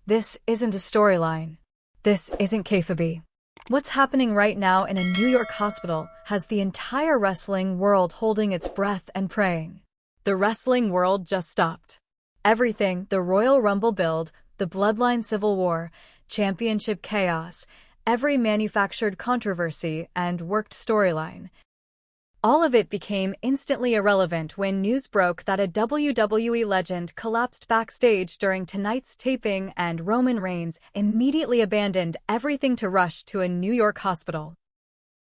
This isn't a storyline. This isn't kayfabe. What's happening right now in a New York hospital has the entire wrestling world holding its breath and praying. The wrestling world just stopped. Everything, the Royal Rumble build, the Bloodline Civil War, championship chaos, every manufactured controversy and worked storyline, all of it became instantly irrelevant when news broke that a WWE legend collapsed backstage during tonight's taping and Roman Reigns immediately abandoned everything to rush to a New York hospital.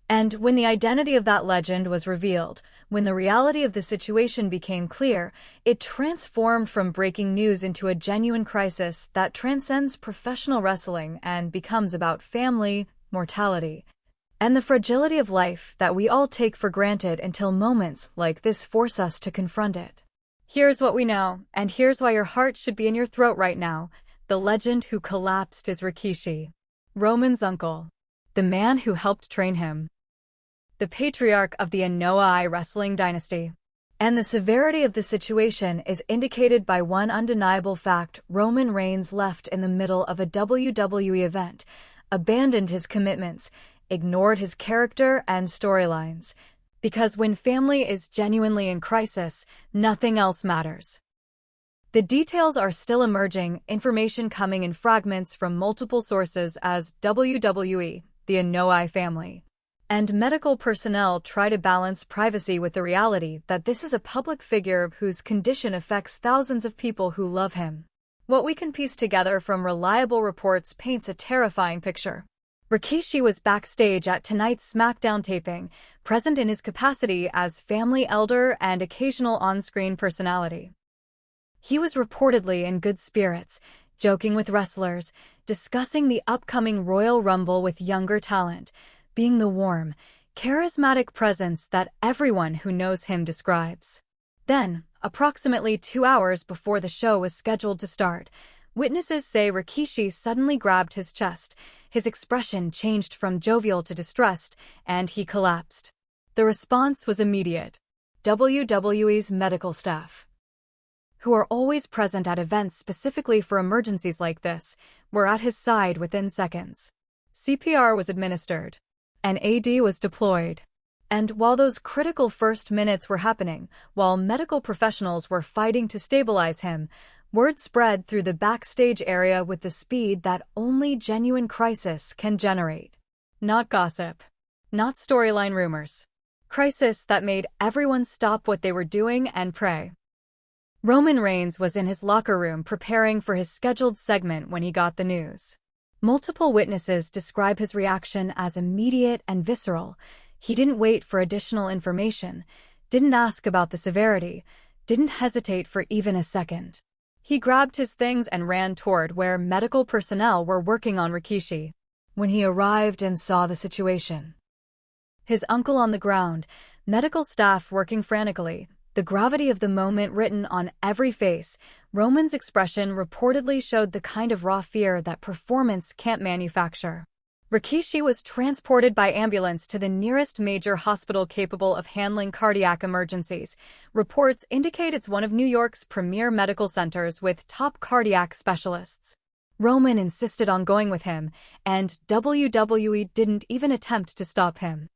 And when the identity of that legend was revealed, when the reality of the situation became clear, it transformed from breaking news into a genuine crisis that transcends professional wrestling and becomes about family, mortality, and the fragility of life that we all take for granted until moments like this force us to confront it. Here's what we know, and here's why your heart should be in your throat right now. The legend who collapsed is Rikishi, Roman's uncle, the man who helped train him, the patriarch of the Anoa'i wrestling dynasty. And the severity of the situation is indicated by one undeniable fact: Roman Reigns left in the middle of a WWE event, abandoned his commitments, ignored his character and storylines. Because when family is genuinely in crisis, nothing else matters. The details are still emerging, information coming in fragments from multiple sources as WWE, the Anoa'i family, and medical personnel try to balance privacy with the reality that this is a public figure whose condition affects thousands of people who love him. What we can piece together from reliable reports paints a terrifying picture. Rikishi was backstage at tonight's SmackDown taping, present in his capacity as family elder and occasional on-screen personality. He was reportedly in good spirits, joking with wrestlers, discussing the upcoming Royal Rumble with younger talent, being the warm, charismatic presence that everyone who knows him describes. Then, approximately 2 hours before the show was scheduled to start, witnesses say Rikishi suddenly grabbed his chest, his expression changed from jovial to distressed, and he collapsed. The response was immediate. WWE's medical staff, who are always present at events specifically for emergencies like this, were at his side within seconds. CPR was administered. An AD was deployed. And while those critical first minutes were happening, while medical professionals were fighting to stabilize him, word spread through the backstage area with the speed that only genuine crisis can generate. Not gossip. Not storyline rumors. Crisis that made everyone stop what they were doing and pray. Roman Reigns was in his locker room preparing for his scheduled segment when he got the news. Multiple witnesses describe his reaction as immediate and visceral. He didn't wait for additional information, didn't ask about the severity, didn't hesitate for even a second. He grabbed his things and ran toward where medical personnel were working on Rikishi. When he arrived and saw the situation, his uncle on the ground, medical staff working frantically, the gravity of the moment written on every face, Roman's expression reportedly showed the kind of raw fear that performance can't manufacture. Rikishi was transported by ambulance to the nearest major hospital capable of handling cardiac emergencies. Reports indicate it's one of New York's premier medical centers with top cardiac specialists. Roman insisted on going with him, and WWE didn't even attempt to stop him.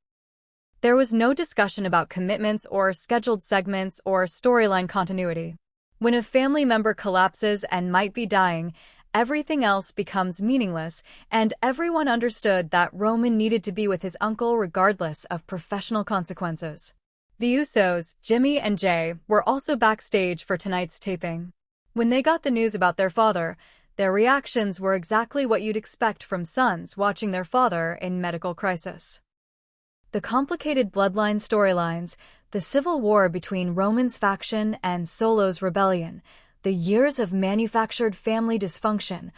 There was no discussion about commitments or scheduled segments or storyline continuity. When a family member collapses and might be dying, everything else becomes meaningless, and everyone understood that Roman needed to be with his uncle regardless of professional consequences. The Usos, Jimmy and Jay, were also backstage for tonight's taping. When they got the news about their father, their reactions were exactly what you'd expect from sons watching their father in medical crisis. The complicated bloodline storylines, the civil war between Roman's faction and Solo's rebellion, the years of manufactured family dysfunction,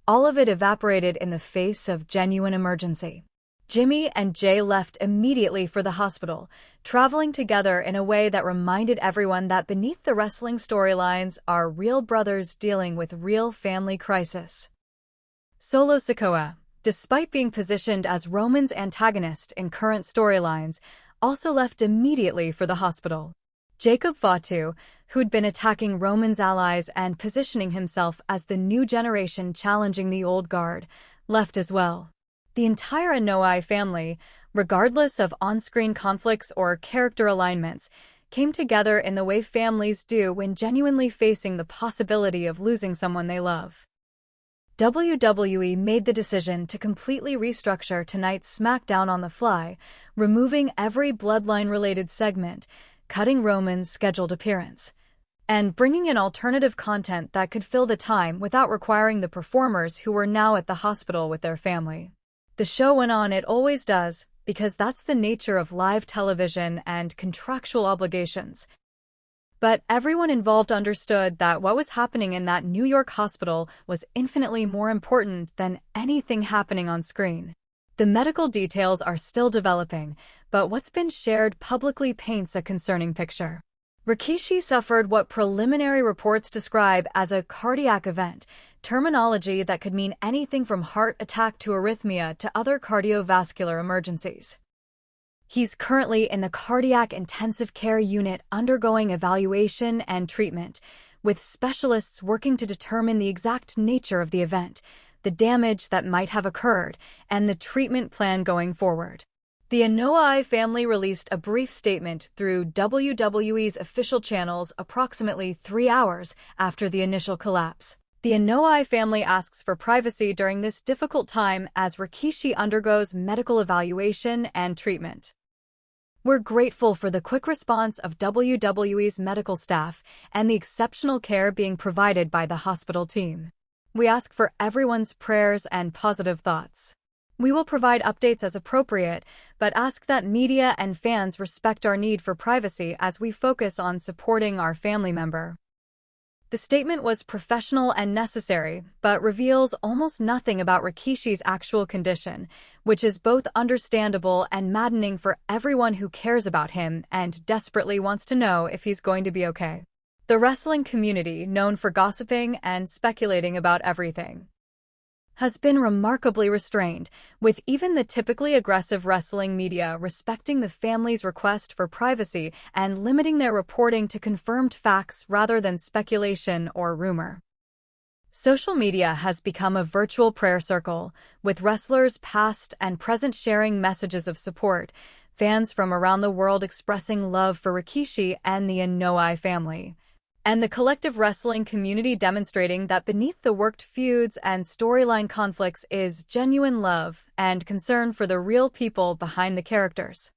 all of it evaporated in the face of genuine emergency. Jimmy and Jay left immediately for the hospital, traveling together in a way that reminded everyone that beneath the wrestling storylines are real brothers dealing with real family crisis. Solo Sikoa, despite being positioned as Roman's antagonist in current storylines, also left immediately for the hospital. Jacob Fatu, who'd been attacking Roman's allies and positioning himself as the new generation challenging the old guard, left as well. The entire Anoa'i family, regardless of on-screen conflicts or character alignments, came together in the way families do when genuinely facing the possibility of losing someone they love. WWE made the decision to completely restructure tonight's SmackDown on the fly, removing every Bloodline-related segment, cutting Roman's scheduled appearance, and bringing in alternative content that could fill the time without requiring the performers who were now at the hospital with their family. The show went on it always does, because that's the nature of live television and contractual obligations. But everyone involved understood that what was happening in that New York hospital was infinitely more important than anything happening on screen. The medical details are still developing, but what's been shared publicly paints a concerning picture. Rikishi suffered what preliminary reports describe as a cardiac event, terminology that could mean anything from heart attack to arrhythmia to other cardiovascular emergencies. He's currently in the cardiac intensive care unit undergoing evaluation and treatment, with specialists working to determine the exact nature of the event, the damage that might have occurred, and the treatment plan going forward. The Anoa'i family released a brief statement through WWE's official channels approximately 3 hours after the initial collapse. The Anoa'i family asks for privacy during this difficult time as Rikishi undergoes medical evaluation and treatment. We're grateful for the quick response of WWE's medical staff and the exceptional care being provided by the hospital team. We ask for everyone's prayers and positive thoughts. We will provide updates as appropriate, but ask that media and fans respect our need for privacy as we focus on supporting our family member. The statement was professional and necessary, but reveals almost nothing about Rikishi's actual condition, which is both understandable and maddening for everyone who cares about him and desperately wants to know if he's going to be okay. The wrestling community, known for gossiping and speculating about everything, has been remarkably restrained, with even the typically aggressive wrestling media respecting the family's request for privacy and limiting their reporting to confirmed facts rather than speculation or rumor. Social media has become a virtual prayer circle, with wrestlers past and present sharing messages of support, fans from around the world expressing love for Rikishi and the Anoa'i family, and the collective wrestling community demonstrating that beneath the worked feuds and storyline conflicts is genuine love and concern for the real people behind the characters.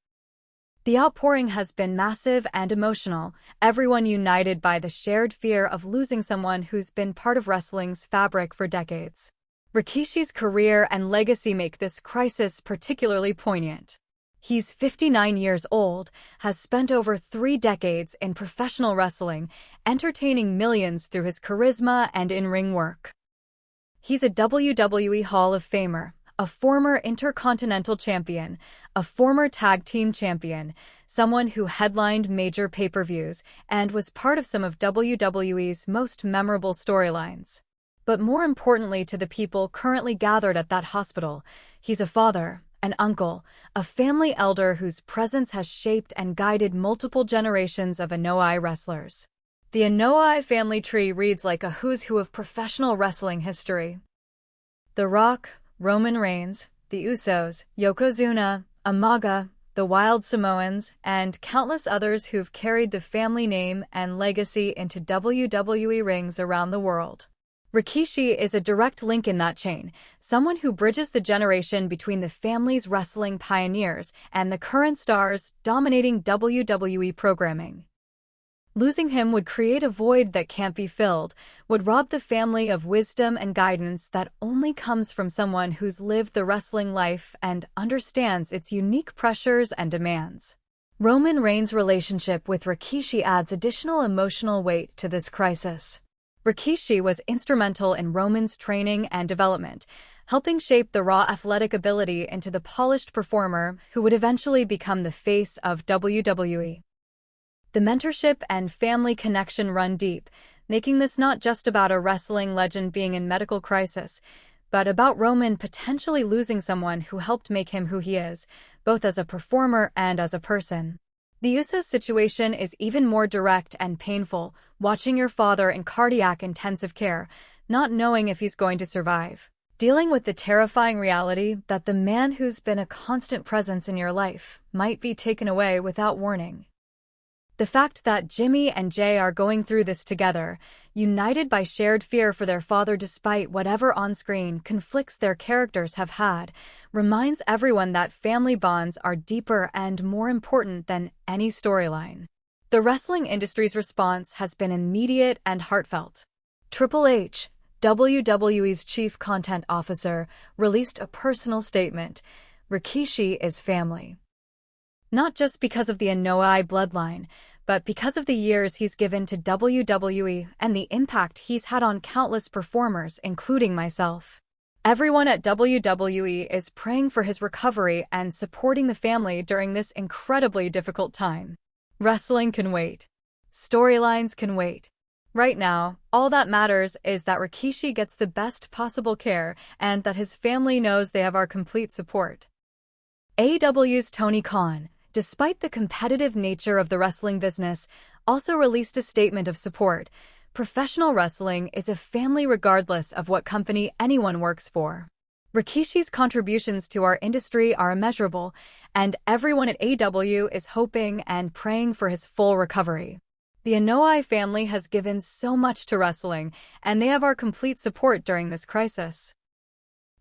The outpouring has been massive and emotional, everyone united by the shared fear of losing someone who's been part of wrestling's fabric for decades. Rikishi's career and legacy make this crisis particularly poignant. He's 59 years old, has spent over 3 decades in professional wrestling, entertaining millions through his charisma and in-ring work. He's a WWE Hall of Famer, a former Intercontinental Champion, a former Tag Team Champion, someone who headlined major pay-per-views, and was part of some of WWE's most memorable storylines. But more importantly to the people currently gathered at that hospital, he's a father, an uncle, a family elder whose presence has shaped and guided multiple generations of Anoa'i wrestlers. The Anoa'i family tree reads like a who's who of professional wrestling history. The Rock, Roman Reigns, the Usos, Yokozuna, Umaga, the Wild Samoans, and countless others who've carried the family name and legacy into WWE rings around the world. Rikishi is a direct link in that chain, someone who bridges the generation between the family's wrestling pioneers and the current stars dominating WWE programming. Losing him would create a void that can't be filled, would rob the family of wisdom and guidance that only comes from someone who's lived the wrestling life and understands its unique pressures and demands. Roman Reigns' relationship with Rikishi adds additional emotional weight to this crisis. Rikishi was instrumental in Roman's training and development, helping shape the raw athletic ability into the polished performer who would eventually become the face of WWE. The mentorship and family connection run deep, making this not just about a wrestling legend being in medical crisis, but about Roman potentially losing someone who helped make him who he is, both as a performer and as a person. The Usos situation is even more direct and painful, watching your father in cardiac intensive care, not knowing if he's going to survive. Dealing with the terrifying reality that the man who's been a constant presence in your life might be taken away without warning. The fact that Jimmy and Jay are going through this together, united by shared fear for their father despite whatever on-screen conflicts their characters have had, reminds everyone that family bonds are deeper and more important than any storyline. The wrestling industry's response has been immediate and heartfelt. Triple H, WWE's chief content officer, released a personal statement: "Rikishi is family." Not just because of the Anoa'i bloodline, but because of the years he's given to WWE and the impact he's had on countless performers, including myself. Everyone at WWE is praying for his recovery and supporting the family during this incredibly difficult time. Wrestling can wait. Storylines can wait. Right now, all that matters is that Rikishi gets the best possible care and that his family knows they have our complete support. AEW's Tony Khan, despite the competitive nature of the wrestling business, also released a statement of support. Professional wrestling is a family regardless of what company anyone works for. Rikishi's contributions to our industry are immeasurable, and everyone at AEW is hoping and praying for his full recovery. The Anoa'i family has given so much to wrestling, and they have our complete support during this crisis.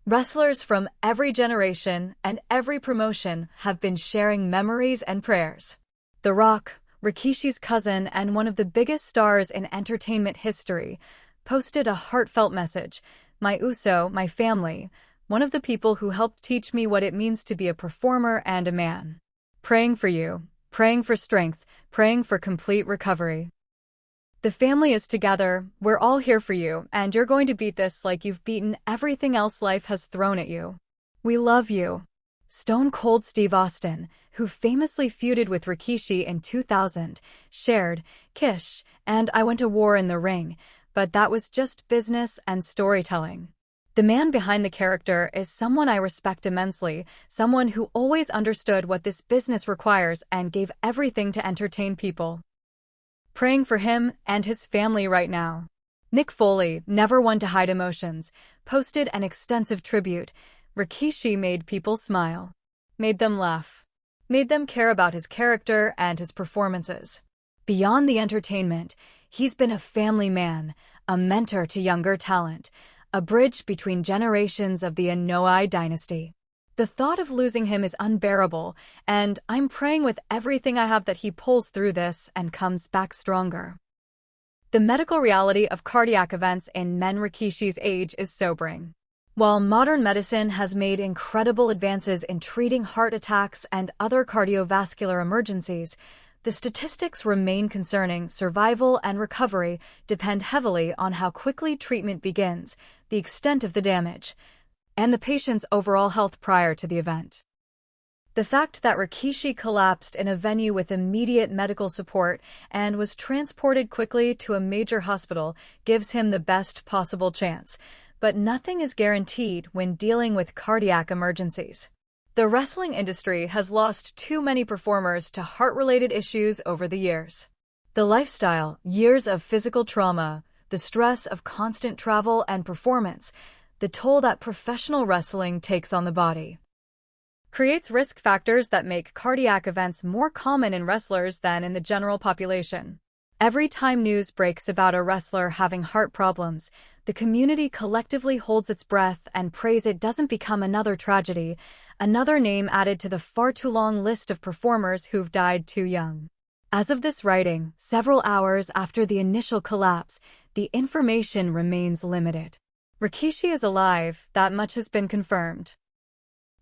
Wrestlers from every generation and every promotion have been sharing memories and prayers. The Rock, Rikishi's cousin and one of the biggest stars in entertainment history, posted a heartfelt message: "My Uso, my family, one of the people who helped teach me what it means to be a performer and a man. Praying for you, praying for strength, praying for complete recovery. The family is together, we're all here for you, and you're going to beat this like you've beaten everything else life has thrown at you. We love you." Stone Cold Steve Austin, who famously feuded with Rikishi in 2000, shared, "Kish and I went to war in the ring, but that was just business and storytelling. The man behind the character is someone I respect immensely, someone who always understood what this business requires and gave everything to entertain people. Praying for him and his family right now." Mick Foley, never one to hide emotions, posted an extensive tribute. "Rikishi made people smile, made them laugh, made them care about his character and his performances. Beyond the entertainment, he's been a family man, a mentor to younger talent, a bridge between generations of the Anoa'i dynasty. The thought of losing him is unbearable, and I'm praying with everything I have that he pulls through this and comes back stronger." The medical reality of cardiac events in men Rikishi's age is sobering. While modern medicine has made incredible advances in treating heart attacks and other cardiovascular emergencies, the statistics remain concerning. Survival and recovery depend heavily on how quickly treatment begins, the extent of the damage, and the patient's overall health prior to the event. The fact that Rikishi collapsed in a venue with immediate medical support and was transported quickly to a major hospital gives him the best possible chance, but nothing is guaranteed when dealing with cardiac emergencies. The wrestling industry has lost too many performers to heart-related issues over the years. The lifestyle, years of physical trauma, the stress of constant travel and performance, the toll that professional wrestling takes on the body, creates risk factors that make cardiac events more common in wrestlers than in the general population. Every time news breaks about a wrestler having heart problems, the community collectively holds its breath and prays it doesn't become another tragedy, another name added to the far too long list of performers who've died too young. As of this writing, several hours after the initial collapse, the information remains limited. Rikishi is alive, that much has been confirmed.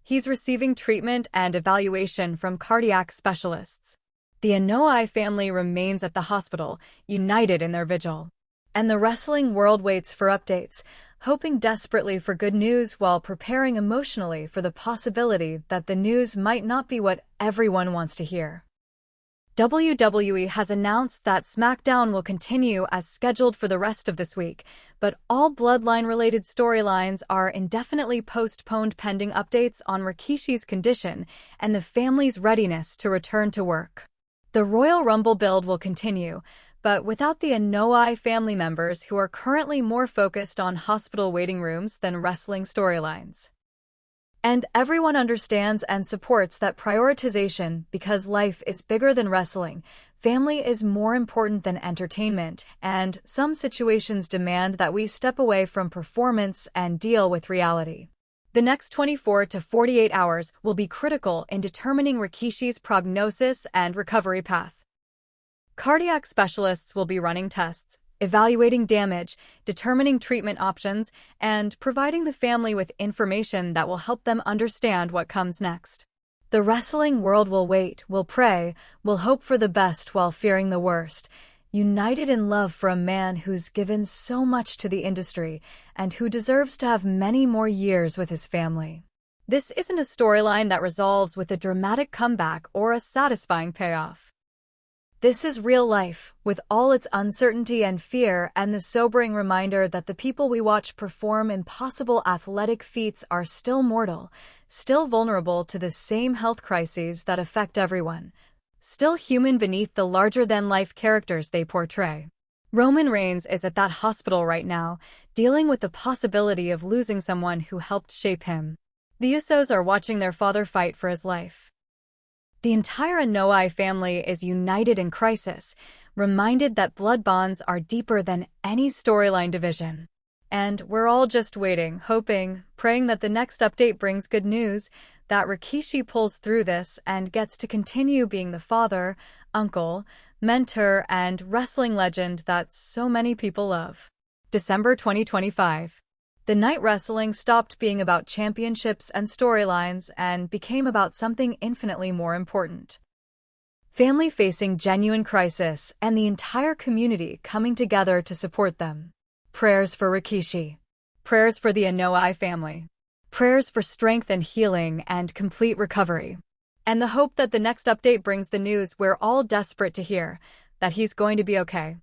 He's receiving treatment and evaluation from cardiac specialists. The Anoa'i family remains at the hospital, united in their vigil. And the wrestling world waits for updates, hoping desperately for good news while preparing emotionally for the possibility that the news might not be what everyone wants to hear. WWE has announced that SmackDown will continue as scheduled for the rest of this week, but all Bloodline-related storylines are indefinitely postponed pending updates on Rikishi's condition and the family's readiness to return to work. The Royal Rumble build will continue, but without the Anoa'i family members who are currently more focused on hospital waiting rooms than wrestling storylines. And everyone understands and supports that prioritization because life is bigger than wrestling, family is more important than entertainment, and some situations demand that we step away from performance and deal with reality. The next 24 to 48 hours will be critical in determining Rikishi's prognosis and recovery path. Cardiac specialists will be running tests, evaluating damage, determining treatment options, and providing the family with information that will help them understand what comes next. The wrestling world will wait, will pray, will hope for the best while fearing the worst, united in love for a man who's given so much to the industry and who deserves to have many more years with his family. This isn't a storyline that resolves with a dramatic comeback or a satisfying payoff. This is real life, with all its uncertainty and fear, and the sobering reminder that the people we watch perform impossible athletic feats are still mortal, still vulnerable to the same health crises that affect everyone, still human beneath the larger-than-life characters they portray. Roman Reigns is at that hospital right now, dealing with the possibility of losing someone who helped shape him. The Usos are watching their father fight for his life. The entire Anoa'i family is united in crisis, reminded that blood bonds are deeper than any storyline division. And we're all just waiting, hoping, praying that the next update brings good news, that Rikishi pulls through this and gets to continue being the father, uncle, mentor, and wrestling legend that so many people love. December 2025. The night wrestling stopped being about championships and storylines and became about something infinitely more important. Family facing genuine crisis and the entire community coming together to support them. Prayers for Rikishi. Prayers for the Anoa'i family. Prayers for strength and healing and complete recovery. And the hope that the next update brings the news we're all desperate to hear, that he's going to be okay.